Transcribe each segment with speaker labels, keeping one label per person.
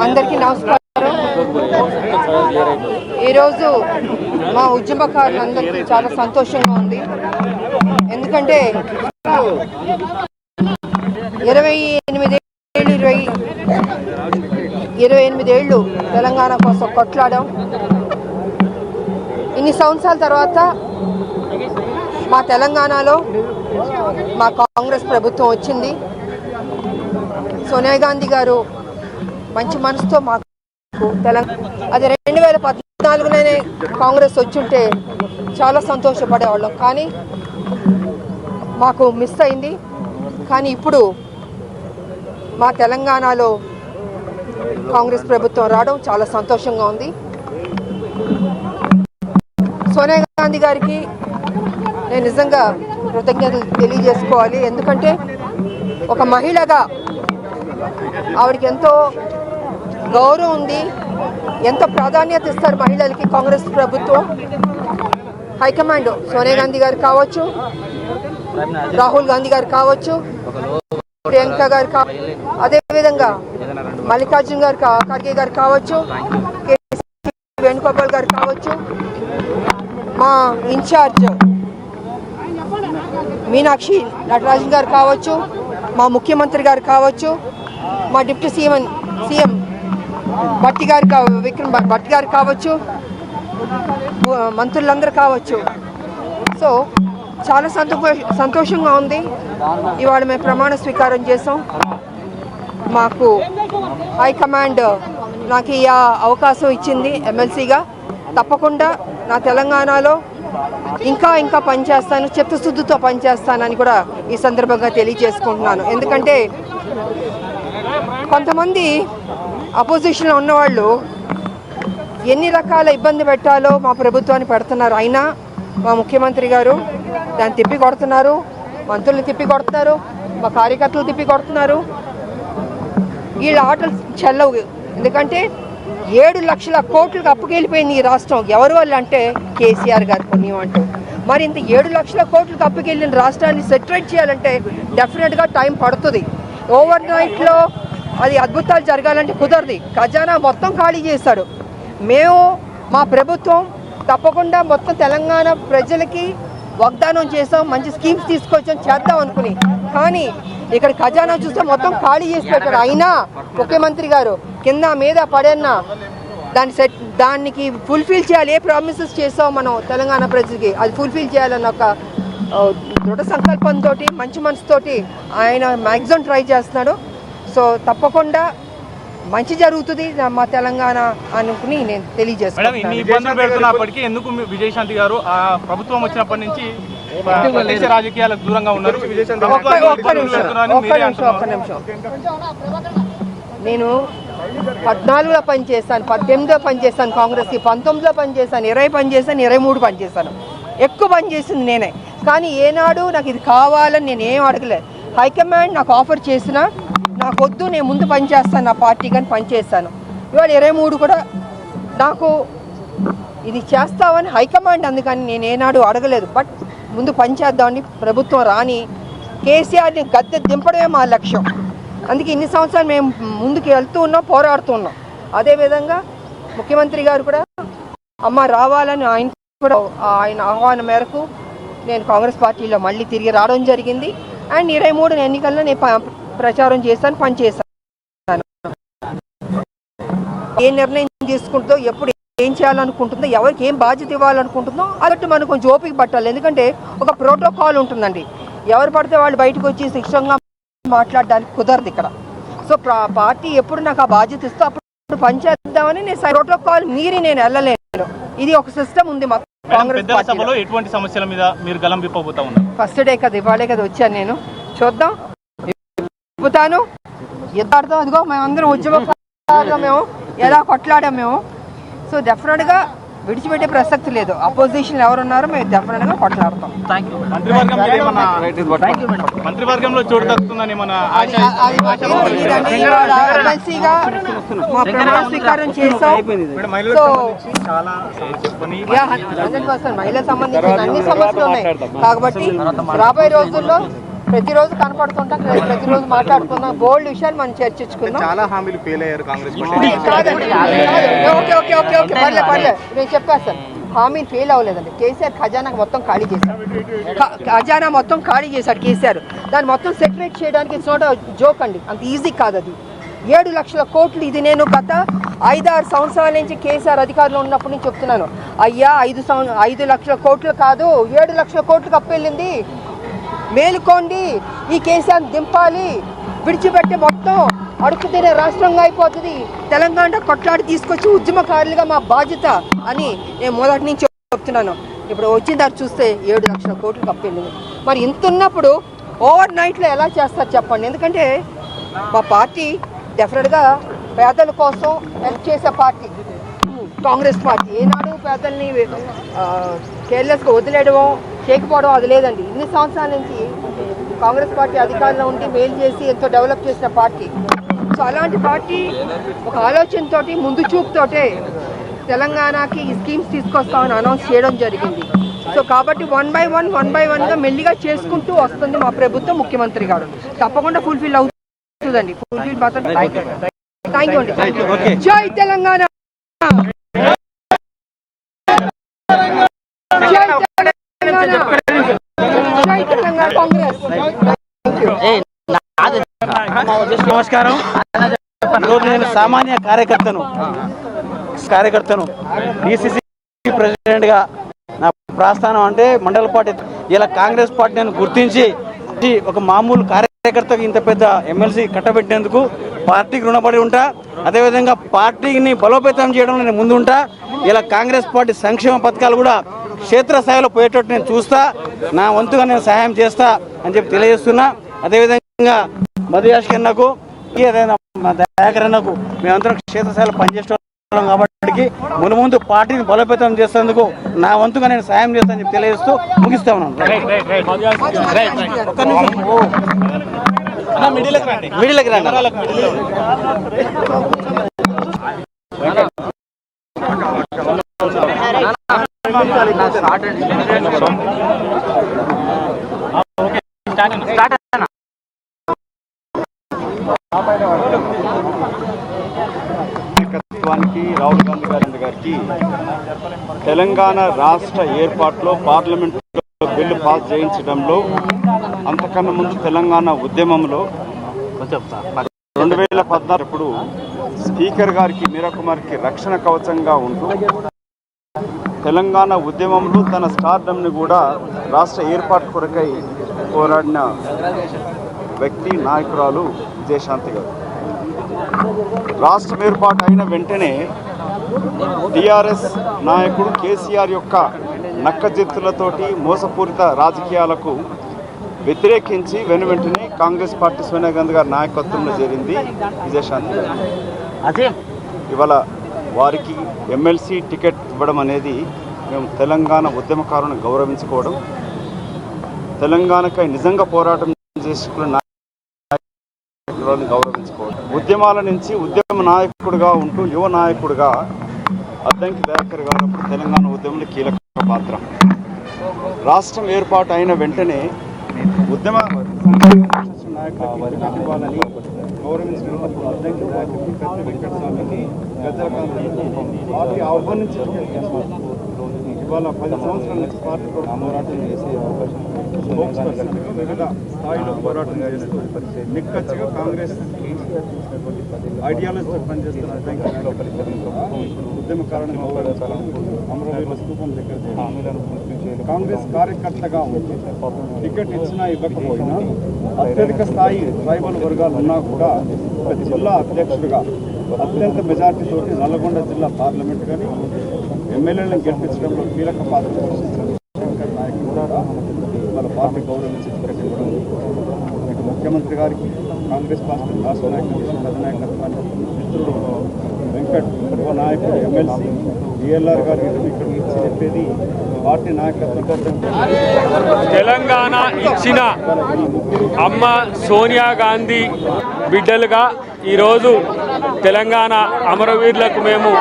Speaker 1: అందరికీ నమస్కారం. ఈరోజు మా ఉద్యమకారులందరికీ చాలా సంతోషంగా ఉంది. ఎందుకంటే 28 ఏళ్ళు తెలంగాణ కోసం కొట్లాడాం. ఇన్ని సంవత్సరాల తర్వాత మా తెలంగాణలో మా కాంగ్రెస్ ప్రభుత్వం వచ్చింది. సోనియా గాంధీ గారు మంచి మనసుతో మాకు తెలంగాణ అది 2014లోనే కాంగ్రెస్ వచ్చుంటే చాలా సంతోషపడేవాళ్ళం. కానీ మాకు మిస్ అయింది. కానీ ఇప్పుడు మా తెలంగాణలో కాంగ్రెస్ ప్రభుత్వం రావడం చాలా సంతోషంగా ఉంది. సోనియా గాంధీ గారికి నేను నిజంగా కృతజ్ఞతలు తెలియజేసుకోవాలి. ఎందుకంటే ఒక మహిళగా ఆవిడకి ఎంతో గౌరవం ఉంది, ఎంతో ప్రాధాన్యత ఇస్తారు మహిళలకి కాంగ్రెస్ ప్రభుత్వం. హైకమాండ్ సోనియా గాంధీ గారు కావచ్చు, రాహుల్ గాంధీ గారు కావచ్చు, ప్రియాంక గారు కావచ్చు, అదేవిధంగా మల్లికార్జున్ గారు ఖర్గే గారు కావచ్చు, వేణుగోపాల్ గారు కావచ్చు, మా ఇన్ఛార్జ్ మీనాక్షి నటరాజన్ గారు కావచ్చు, మా ముఖ్యమంత్రి గారు కావచ్చు, మా డిప్యూటీ సీఎం భట్టి గారు విక్రమ్ భట్టి గారు కావచ్చు, మంత్రులందరూ కావచ్చు. సో చాలా సంతోషంగా ఉంది. ఇవాళ మేము ప్రమాణ స్వీకారం చేసాం. మాకు హైకమాండ్ నాకు ఈ అవకాశం ఇచ్చింది ఎమ్మెల్సీగా. తప్పకుండా నా తెలంగాణలో ఇంకా పనిచేస్తాను, చిత్తశుద్ధితో పనిచేస్తానని కూడా ఈ సందర్భంగా తెలియజేసుకుంటున్నాను. ఎందుకంటే కొంతమంది అపోజిషన్లో ఉన్నవాళ్ళు ఎన్ని రకాల ఇబ్బంది పెట్టాలో మా ప్రభుత్వాన్ని పెడుతున్నారు. అయినా మా ముఖ్యమంత్రి గారు దాన్ని తిప్పి కొడుతున్నారు, మంత్రులు తిప్పి కొడుతున్నారు, మా కార్యకర్తలు తిప్పి కొడుతున్నారు. వీళ్ళ ఆటలు చెల్లవు. ఎందుకంటే 7 లక్షల కోట్లకు అప్పుకెళ్ళిపోయింది ఈ రాష్ట్రం. ఎవరి వల్ల అంటే కేసీఆర్ గారు పుణ్యం అంటూ. మరి ఇంత 7 లక్షల కోట్లకు అప్పుకెళ్ళిన రాష్ట్రాన్ని సెటరేట్ చేయాలంటే డెఫినెట్గా టైం పడుతుంది. ఓవర్ నైట్లో అది అద్భుతాలు జరగాలంటే కుదరదు. ఖజానా మొత్తం ఖాళీ చేశాడు. మేము మా ప్రభుత్వం తప్పకుండా మొత్తం తెలంగాణ ప్రజలకి వాగ్దానం చేసాం, మంచి స్కీమ్స్ తీసుకొచ్చాం, చేద్దాం అనుకుని. కానీ ఇక్కడ ఖజానా చూస్తే మొత్తం ఖాళీ చేసి పెట్టాడు. అయినా ముఖ్యమంత్రి గారు కింద మీద పడన్నా దానికి ఫుల్ఫిల్ చేయాలి. ఏ ప్రామిసెస్ చేసాం మనం తెలంగాణ ప్రజలకి అది ఫుల్ఫిల్ చేయాలన్న ఒక దృఢ సంకల్పంతో, మంచి మనసుతోటి ఆయన మ్యాక్సిమం ట్రై చేస్తున్నాడు. సో తప్పకుండా మంచి జరుగుతుంది మా తెలంగాణ అనుకుని నేను తెలియజేస్తాను.
Speaker 2: ఇన్ని ఇబ్బందులు పెడుతున్నప్పటికీ ఎందుకు విజయశాంతి గారు ఆ ప్రభుత్వం వచ్చినప్పటి నుంచి రాజకీయాలకు దూరంగా ఉన్నారు?
Speaker 1: ఒక్క నిమిషం. నేను 14లో పనిచేస్తాను, 18లో పనిచేస్తాను, కాంగ్రెస్కి 19లో పనిచేస్తాను, 20 పనిచేస్తాను, 23 పనిచేస్తాను. ఎక్కువ పనిచేసింది నేనే. కానీ ఏనాడు నాకు ఇది కావాలని నేను ఏం అడగలేదు. హైకమాండ్ నాకు ఆఫర్ చేసినా నాకు వద్దు, నేను ముందు పనిచేస్తాను, నా పార్టీ కానీ పనిచేస్తాను. ఇవాళ 23 కూడా నాకు ఇది చేస్తామని హైకమాండ్ అందుకని నేను ఏనాడు అడగలేదు. బట్ ముందు పనిచేద్దామని ప్రభుత్వం రాని కేసీఆర్ని గద్దె దింపడమే మా లక్ష్యం. అందుకే ఇన్ని సంవత్సరాలు మేము ముందుకు వెళ్తూ ఉన్నాం, పోరాడుతూ ఉన్నాం. అదేవిధంగా ముఖ్యమంత్రి గారు కూడా అమ్మ రావాలని ఆయన ఆహ్వానం మేరకు నేను కాంగ్రెస్ పార్టీలో మళ్ళీ తిరిగి రావడం జరిగింది. అండ్ 23 ఎన్నికల్లో నేను ప్రచారం చేశాను, పనిచేశాను. ఏ నిర్ణయం తీసుకుంటుందో, ఎప్పుడు ఏం చేయాలనుకుంటుందో, ఎవరికి ఏం బాధ్యత ఇవ్వాలనుకుంటుందో అదట్టు మనం కొంచెం ఓపిక పట్టాలి. ఎందుకంటే ఒక ప్రోటోకాల్ ఉంటుందండి. ఎవరు పడితే వాళ్ళు బయటకు వచ్చి శిక్షంగా మాట్లాడడానికి కుదరదు ఇక్కడ. సో పార్టీ ఎప్పుడు నాకు ఆ బాధ్యత ఇస్తూ అప్పుడు పనిచేద్దామని నేను ప్రోటోకాల్ మీరి నేను వెళ్ళలేను. ఇది ఒక సిస్టమ్ ఉంది మా కాంగ్రెస్ పార్టీలో.
Speaker 2: ఎటువంటి సమస్యల మీద మీరు గలం విప్పబోతా ఉన్నారు?
Speaker 1: ఫస్ట్ డే కదా, ఇవాళే కదా వచ్చాను నేను. చూద్దాం, చెప్తాను, ఎత్తాడుతాం. అదిగో మేమందరం ఉద్యమకారులు, మేము ఎలా కొట్లాడాం మేము. సో డెఫినెట్గా విడిచిపెట్టే ప్రసక్తి లేదు. అపోజిషన్ ఎవరున్నారో మేము డెఫినెట్గా కొట్లాడతాం.
Speaker 2: మంత్రివర్గంలో చోటు దక్కుతుందని మన
Speaker 1: ఎమ్మెల్సీగా మా ప్రమాణ స్వీకారం చేసాం. సో 100% మహిళలకు సంబంధించిన అన్ని సమస్యలు ఉన్నాయి కాబట్టి రాబోయే రోజుల్లో ప్రతిరోజు కనపడుతుంటాం, ప్రతిరోజు మాట్లాడుకుందాం, బోల్డ్ విషయాలు మనం చర్చించుకుందాం.
Speaker 2: చాలా హామీలు ఫెయిల్ అయ్యారు కాంగ్రెస్.
Speaker 1: పర్లేదు నేను చెప్పేస్తాను. హామీలు ఫెయిల్ అవ్వలేదండి. కేసీఆర్ ఖజానా మొత్తం ఖాళీ చేశారు. ఖజానా మొత్తం ఖాళీ చేశాడు కేసీఆర్. దాన్ని మొత్తం సెపరేట్ చేయడానికి ఇట్స్ నాట్ జోక్ అండి, అంత ఈజీ కాదు అది. 7 లక్షల కోట్లు. ఇది నేను గత 5-6 సంవత్సరాల నుంచి కేసీఆర్ అధికారంలో ఉన్నప్పటి నుంచి చెప్తున్నాను. అయ్యా 5 లక్షల కోట్లు కాదు 7 లక్షల కోట్లు కప్పెళ్ళింది. మేలుకోండి, ఈ కేసీఆర్ దింపాలి. విడిచిపెట్టే మొత్తం అడుగు తినే రాష్ట్రంగా అయిపోతుంది. తెలంగాణ కొట్లాడి తీసుకొచ్చి ఉద్యమకారులుగా మా బాధ్యత అని నేను మొదటి నుంచి చెప్తున్నాను. ఇప్పుడు వచ్చిన తర్వాత చూస్తే 7 లక్షల కోట్లు కప్పెళ్ళింది. మరి ఇంత ఉన్నప్పుడు ఓవర్ నైట్లో ఎలా చేస్తారు చెప్పండి? ఎందుకంటే మా పార్టీ డెఫినెట్గా పేదల కోసం హెల్ప్ చేసే పార్టీ కాంగ్రెస్ పార్టీ. ఏనాడు పేదల్ని కేర్లెస్గా వదిలేయడం చేయకపోవడం అది లేదండి. ఇన్ని సంవత్సరాల నుంచి కాంగ్రెస్ పార్టీ అధికారంలో ఉండి మేలు చేసి ఎంతో డెవలప్ చేసిన పార్టీ. సో అలాంటి పార్టీ ఒక ఆలోచనతో ముందు చూపుతోటే తెలంగాణకి ఈ స్కీమ్స్ తీసుకొస్తామని అనౌన్స్ చేయడం జరిగింది. సో కాబట్టి 1 by 1గా మెల్లిగా చేసుకుంటూ వస్తుంది మా ప్రభుత్వం, ముఖ్యమంత్రి గారు. తప్పకుండా ఫుల్ఫిల్ అవుతుందండి. ఫుల్ఫిల్ మాత్రం. థ్యాంక్ యూ అండి. జై తెలంగాణ, జై తెలంగాణ కాంగ్రెస్.
Speaker 3: నమస్కారం. ఈరోజు నేను సామాన్య కార్యకర్తను డిసిసి ప్రెసిడెంట్గా నా ప్రస్థానం అంటే మండల పార్టీ. ఇలా కాంగ్రెస్ పార్టీ నేను గుర్తించి ఒక మామూలు కార్యకర్తకు ఇంత పెద్ద ఎమ్మెల్సీ కట్టబెట్టినందుకు పార్టీకి రుణపడి ఉంటా. అదేవిధంగా పార్టీని బలోపేతం చేయడంలో నేను ముందుంటా. ఇలా కాంగ్రెస్ పార్టీ సంక్షేమ పథకాలు కూడా క్షేత్రస్థాయిలో పోయేటట్టు నేను చూస్తా. నా వంతుగా నేను సహాయం చేస్తా అని చెప్పి తెలియజేస్తున్నా. అదేవిధంగా మధుయాష్ కన్నకు దయాకర్ అన్నకు మేమందరం క్షేత్రస్థాయిలో పనిచేస్తున్నాం కాబట్టి ముందు పార్టీని బలోపేతం చేసేందుకు నా వంతుగా నేను సాయం చేస్తానని చెప్పి తెలియజేస్తూ ముగిస్తా ఉన్నాను. మిడిల్కి రండి.
Speaker 4: రాహుల్ గాంధీ గారికి తెలంగాణ రాష్ట్ర ఏర్పాటులో పార్లమెంట్ బిల్లు పాస్ చేయించడంలో, అంతకన్నా ముందు తెలంగాణ ఉద్యమంలో 2014 స్పీకర్ గారికి మీరా కుమార్కి రక్షణ కవచంగా ఉంటూ తెలంగాణ ఉద్యమంలో తన స్టార్డమ్ని కూడా రాష్ట్ర ఏర్పాటు కొరకై పోరాడిన వ్యక్తి, నాయకురాలు విజయశాంతి గారు. రాష్ట్రం ఏర్పాటు అయిన వెంటనే టీఆర్ఎస్ నాయకుడు కేసీఆర్ యొక్క నక్కజిత్తులతోటి మోసపూరిత రాజకీయాలకు వ్యతిరేకించి వెనువెంటనే కాంగ్రెస్ పార్టీ సోనియా గాంధీ గారి నాయకత్వంలో చేరింది విజయశాంతి గారు. ఇవాళ వారికి ఎమ్మెల్సీ టికెట్ ఇవ్వడం అనేది మేము తెలంగాణ ఉద్యమకారులను గౌరవించుకోవడం, తెలంగాణకై నిజంగా పోరాటం చేసుకున్న నాయకులను గౌరవించుకోవడం. ఉద్యమాల నుంచి ఉద్యమ నాయకుడిగా ఉంటూ యువ నాయకుడిగా అద్దంకి దయాకర్ గారు తెలంగాణ ఉద్యమంలో కీలక పాత్ర. రాష్ట్రం ఏర్పాటు అయిన వెంటనే ఉద్యమ నాయకులని గౌరవించినప్పుడు అద్దంకి దయాకర్కి, పెద్ద వెంకటస్వామికి, పార్టీ ఆహ్వానించారు. ఇవాళ 10 సంవత్సరాల నుంచి పార్టీ పోరాటం చేసే వివిధ స్థాయిలో పోరాటం చేస్తూ నిక్కచ్చిగా కాంగ్రెస్ ఐడియాలజీతో పనిచేస్తున్న ఉద్యమకారులను అమరావతిలో స్థూపం దగ్గర కాంగ్రెస్ కార్యకర్తగా ఉంటే టికెట్ ఇచ్చినా ఇవ్వకపోయినా అత్యధిక స్థాయి ట్రైబల్ వర్గాలు ఉన్నా కూడా ఒక జిల్లా అధ్యక్షుడిగా అత్యంత మెజార్టీతోటి నల్గొండ జిల్లా పార్లమెంట్ కానీ ఎమ్మెల్యేలను గెలిపించడంలో కీలక పాత్ర పోషించారు. శంకర్ నాయకులు కూడా వాళ్ళ పార్టీ గౌరవించి ఇవ్వడం, ముఖ్యమంత్రి గారికి కాంగ్రెస్ పార్టీ రాష్ట్ర నాయకులు అధినాయకత్వాన్ని మిత్రుడు వెంకట్ యువ నాయకుడు ఎమ్మెల్సీ డిఎల్ఆర్ గారు ఇక్కడ నుంచి చెప్పేది పార్టీ నాయకత్వం కోసం
Speaker 5: తెలంగాణ ఇచ్చిన అమ్మ సోనియా గాంధీ బిడ్డలుగా ఈరోజు తెలంగాణ అమరవీరులకు మేము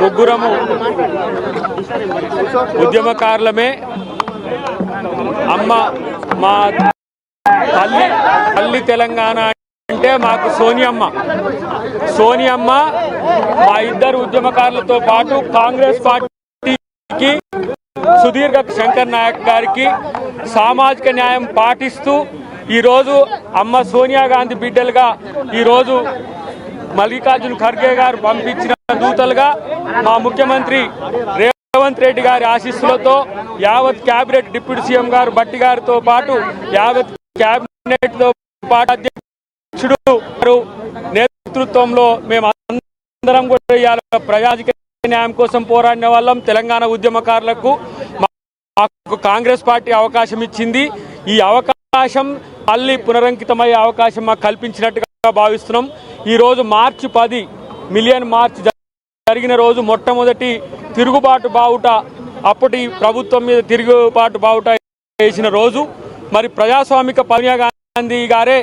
Speaker 5: ముగ్గురము ఉద్యమకారులమే. అమ్మ మా తల్లి తెలంగాణ అంటే మాకు సోనియమ్మ మా ఇద్దరు ఉద్యమకారులతో పాటు కాంగ్రెస్ పార్టీకి సుదీర్ఘ శంకర్ నాయక్ గారికి సామాజిక న్యాయం పాటిస్తూ ఈరోజు అమ్మ సోనియా గాంధీ బిడ్డలుగా ఈరోజు మల్లికార్జున ఖర్గే గారు పంపించిన దూతలుగా మా ముఖ్యమంత్రి రేవంత్ రెడ్డి గారి ఆశీస్సులతో యావత్ క్యాబినెట్ డిప్యూటీ సీఎం గారు బట్టి గారితో పాటు యావత్ క్యాబినెట్ తో పాటు అధ్యక్షుడు నేతృత్వంలో మేము అందరం కూడా ప్రజాధిక న్యాయం కోసం పోరాడిన వాళ్ళం. తెలంగాణ ఉద్యమకారులకు మాకు కాంగ్రెస్ పార్టీ అవకాశం ఇచ్చింది. ఈ అవకాశం మళ్ళీ పునరంకితమయ్యే అవకాశం మాకు కల్పించినట్టుగా భావిస్తున్నాం. ఈరోజు మార్చి 10 మిలియన్ మార్చ్ జరిగిన రోజు మొట్టమొదటి తిరుగుబాటు బావుట, అప్పటి ప్రభుత్వం మీద తిరుగుబాటు బావుట వేసిన రోజు. మరి ప్రజాస్వామిక సోనియా గాంధీ గారే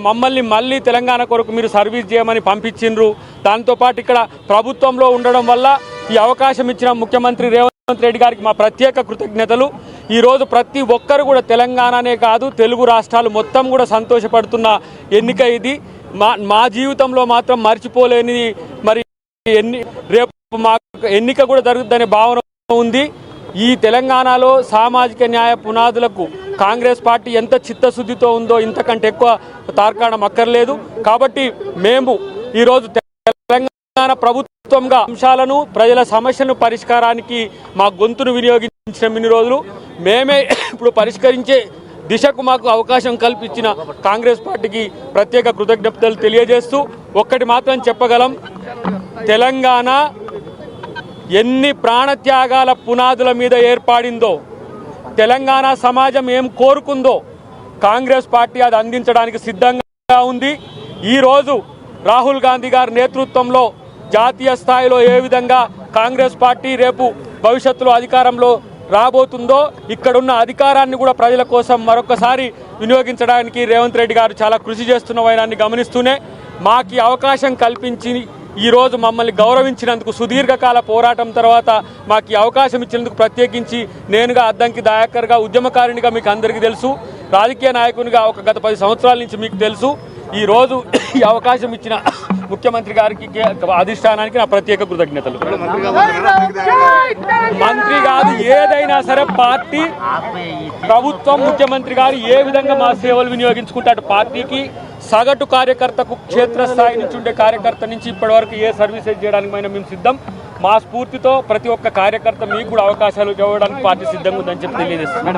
Speaker 5: మమ్మల్ని మళ్ళీ తెలంగాణ కొరకు మీరు సర్వీస్ చేయమని పంపించిండ్రు. దాంతోపాటు ఇక్కడ ప్రభుత్వంలో ఉండడం వల్ల ఈ అవకాశం ఇచ్చిన ముఖ్యమంత్రి రేవంత్ రెడ్డి గారికి మా ప్రత్యేక కృతజ్ఞతలు. ఈరోజు ప్రతి ఒక్కరు కూడా తెలంగాణనే కాదు తెలుగు రాష్ట్రాలు మొత్తం కూడా సంతోషపడుతున్న ఎన్నిక ఇది. మా జీవితంలో మాత్రం మర్చిపోలేని మరి రేపు మాకు ఎన్నిక కూడా జరుగుతుందనే భావన ఉంది. ఈ తెలంగాణలో సామాజిక న్యాయ పునాదులకు కాంగ్రెస్ పార్టీ ఎంత చిత్తశుద్ధితో ఉందో ఇంతకంటే ఎక్కువ తార్కాణం అక్కర్లేదు. కాబట్టి మేము ఈరోజు తెలంగాణ ప్రభుత్వంగా అంశాలను ప్రజల సమస్యలను పరిష్కారానికి మా గొంతును వినియోగించిన ఇన్ని రోజులు మేమే ఇప్పుడు పరిష్కరించే దిశకు మాకు అవకాశం కల్పించిన కాంగ్రెస్ పార్టీకి ప్రత్యేక కృతజ్ఞతలు తెలియజేస్తూ ఒక్కటి మాత్రం చెప్పగలం, తెలంగాణ ఎన్ని ప్రాణత్యాగాల పునాదుల మీద ఏర్పడిందో, తెలంగాణ సమాజం ఏం కోరుకుందో కాంగ్రెస్ పార్టీ అది అందించడానికి సిద్ధంగా ఉంది. ఈరోజు రాహుల్ గాంధీ గారి నేతృత్వంలో జాతీయ స్థాయిలో ఏ విధంగా కాంగ్రెస్ పార్టీ రేపు భవిష్యత్తులో అధికారంలో రాబోతుందో ఇక్కడున్న అధికారాన్ని కూడా ప్రజల కోసం మరొకసారి వినియోగించడానికి రేవంత్ రెడ్డి గారు చాలా కృషి చేస్తున్న వైనాన్ని గమనిస్తూనే మాకు అవకాశం కల్పించి ఈరోజు మమ్మల్ని గౌరవించినందుకు, సుదీర్ఘకాల పోరాటం తర్వాత మాకు ఈ అవకాశం ఇచ్చినందుకు ప్రత్యేకించి నేనుగా అద్దంకి దయాకర్గా ఉద్యమకారునిగా మీకు అందరికీ తెలుసు, రాజకీయ నాయకునిగా ఒక గత 10 సంవత్సరాల నుంచి మీకు తెలుసు. ఈరోజు ఈ అవకాశం ఇచ్చిన ముఖ్యమంత్రి గారికి అధిష్టానానికి నా ప్రత్యేక కృతజ్ఞతలు. మంత్రి కాదు ఏదైనా సరే పార్టీ ప్రభుత్వం ముఖ్యమంత్రి గారు ఏ విధంగా మా సేవలు వినియోగించుకుంటాడు పార్టీకి సగటు కార్యకర్తకు క్షేత్రస్థాయి నుంచి ఉండే కార్యకర్త నుంచి ఇప్పటివరకు ఏ సర్వీసెస్ చేయడానికి మేము సిద్ధం. మా స్ఫూర్తితో ప్రతి ఒక్క కార్యకర్త మీకు కూడా అవకాశాలు ఇవ్వడానికి పార్టీ సిద్ధంగా ఉందని చెప్పి తెలియజేస్తున్నాం.